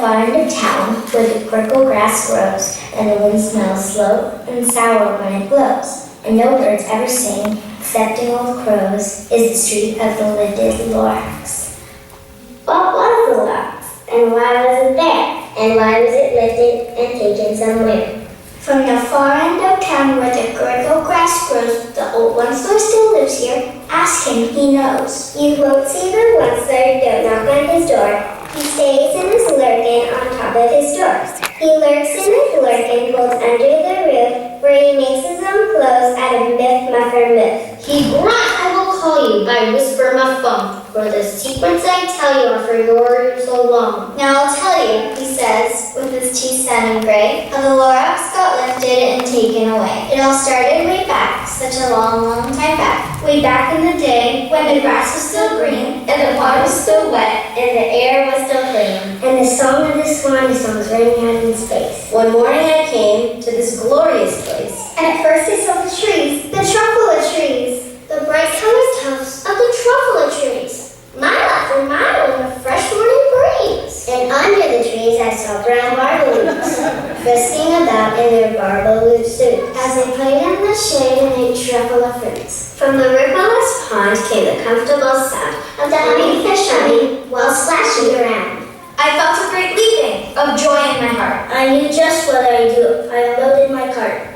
far end of town, where the prickle grass grows, and the wind smells slow and sour when it blows, and no birds ever sing, excepting old crows, is the street of the lifted Lorax. What was the Lorax, and why was it there? And why was it lifted and taken somewhere? From the far end of town where the prickle grass grows, the old one-star still lives here. Ask him, he knows. You won't see the one-star, don't knock on his door. He stays in his lurkin on top of his door. He lurks in his lurkin, holds under the roof, where he makes his own clothes out of myth, muffer, myth. He grunts, I will call you by whisper, muff, bump, for the secrets I tell you are for your so long. Now I'll tell you, he says, with his teeth sounding gray, how the Lorax got lifted and taken away. It all started way back, such a long, long time back. Way back in the day, when the grass was still green, and the pond was still wet, and the air was still clean. And the song of the swanny songs rang out in space. One morning I came to this glorious place. And at first I saw the trees, the truffle trees, the bright colored tufts of the truffle trees. Mile after mile in the fresh morning breeze. And under the trees I saw brown barbaloos, frisking about in their barbaloo suits, as they played in the shade and ate truffle fruits. From the rippleless pond came the comfortable sound of the humming fish humming while splashing around. I felt a great leaping of joy in my heart. I knew just what I'd do. I loaded my cart.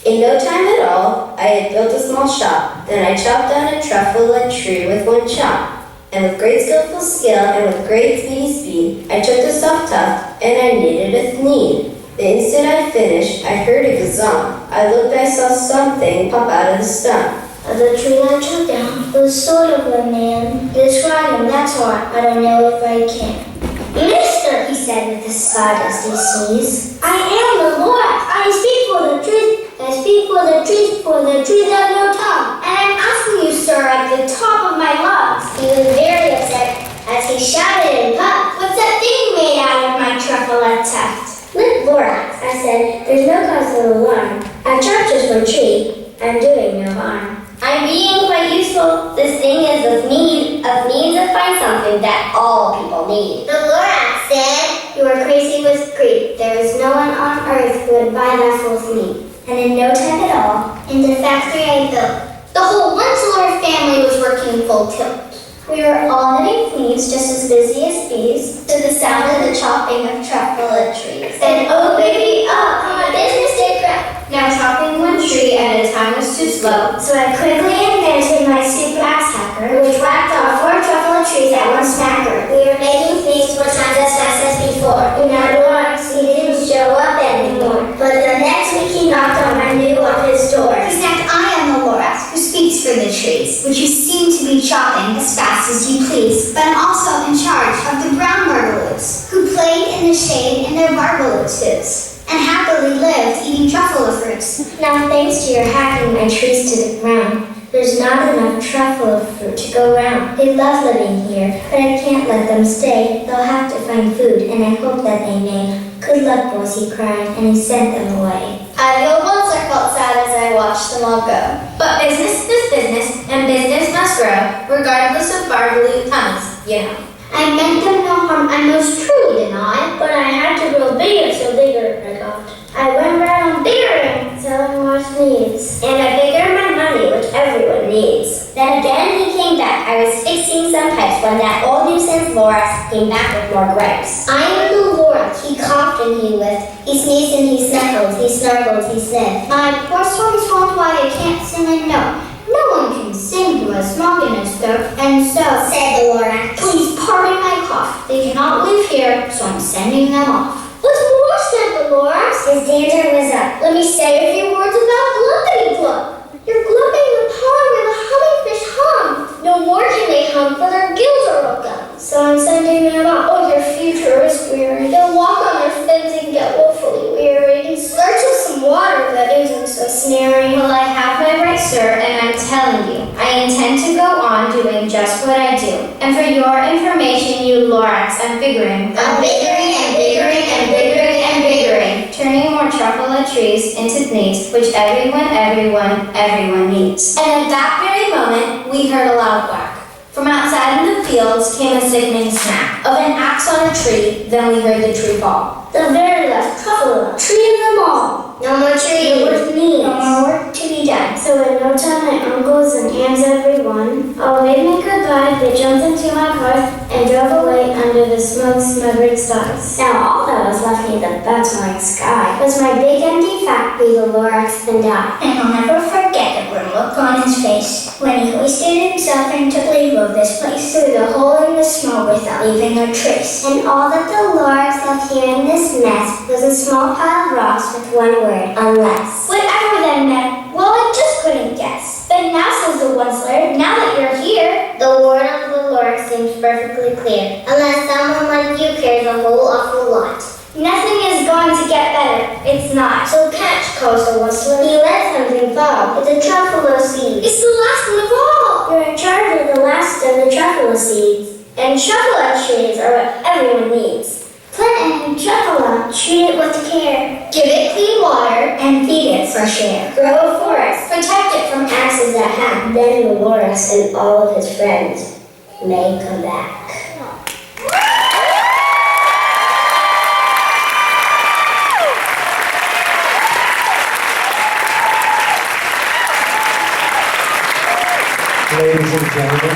In no time at all, I had built a small shop. Then I chopped down a truffle tree with one chop. And with great skillful skill and with great speedy speed, I took the soft tuft and I kneaded with knead. The instant I finished, I heard a gazong. I looked, I saw something pop out of the stump. The tree I chopped down was sort of a man. Describe him, that's hard. I don't know if I can. Mister, he said with a sawdusty sneeze, I am the Lorax. I speak for the trees. I speak for the trees have no tongue. And I'm asking you, sir, at the top of my lungs. He was very upset as he shouted and puffed. What's that thing made out of my truffle tuft? Look, Lorax, I said, there's no cause for alarm. I've chopped just one tree. I'm doing no harm. I'm being quite useful. This thing is of need to find something that all people need. The Lorax said, you are crazy with greed. There is no one on earth who would buy that full of meat. And in no time at all, in the factory I built, the whole Winslow family was working full tilt. We were all knitting leaves just as busy as bees, to the sound of the chopping of truffle trees. And oh baby, oh, my business did grow. Now chopping one tree at a time was too slow, so I quickly invented my super axe hacker, which whacked off 4 truffle trees at one smacker. we were making things 4 times as fast as before. In our Lorax, He didn't show up anymore. but the next week he knocked on my new office door. He snapped, I am the Lorax who speaks for the trees, which you seem to be chopping as fast as you please. But I'm also in charge of the brown barbaloos, who played in the shade in their barbaloo suits, and happily lived eating truffle fruits. Now thanks to your hacking my trees to the ground, there's not enough truffle fruit to go round. They love living here, but I can't let them stay. They'll have to find food, and I hope that they may. Good luck, boys, he cried, and he sent them away. I once I felt sad as I watched them all go. But business is business, and business must grow, regardless of barbaloo tongues, you know. I meant them no harm, I most truly did not. But I had to grow bigger, so bigger I got. I went round bigger and selling more sleeves. And I figured my money, which everyone needs. Then again he came back. I was fixing some pipes when that old nuisance Lorax came back with more gripes. I am the Lorax, he coughed and he whiffed. He sneezed and he snuffled, he snarkled, he sniffed. My poor story's told why I can't sing a note. No one can sing who has smog in his throat. And so, Said the Lorax, please pardon my cough. They cannot live here, so I'm sending them off. What's more, said the Lorax? his dander was up. Let me say a few words about glubbity glub. You're glubbing the pond where the humming fish hum. No more can they hum, for their gills are all gum. So I'm sending them off. Oh, your future is weary. They'll walk on their fins and get woefully weary. In search of some water that isn't so snaring. Well, I have my right, sir, and I'm telling you, I intend to go on doing just what I do. And for your information, you Lorax, I'm biggering. I'm biggering and biggering and biggering and biggering. Turning more truffle trees into needs, which everyone needs. And at that very moment, we heard a loud whack. From outside in the fields came a sickening snap of an axe on a tree, then we heard the tree fall. The very last truffle tree of them all. No more trees. With me. No more work to be done. So in no time, my uncles and aunts, everyone, all waved me goodbye. They jumped into my car and drove away under the smoke-smothered stars. Now all that was left me the belt-morning sky was my big empty factory, the Lorax, and I. And I'll never forget the grim look on his face when he hoisted himself and took leave of this place through the hole in the smoke without leaving a trace. And all that the Lorax left here in this mess was a small pile of rocks with one word, unless. Whatever that meant, well, I just couldn't guess. But now, says the once-layer, now that you're here, The word of the Lorax seems perfectly clear, unless someone like you cares a whole awful lot. nothing is going to get better. It's not. So catch, calls the whistler. He let something fall. It's a truffalo seed. It's the last one of all. You're in charge of the last of the truffalo seeds. And truffalo trees are what everyone needs. Plant and truffalo, treat it with care. Give it clean water and feed it fresh air. Grow a forest. Protect it from Axes that hack. Then the Lorax and all of his friends may come back. Ladies and gentlemen.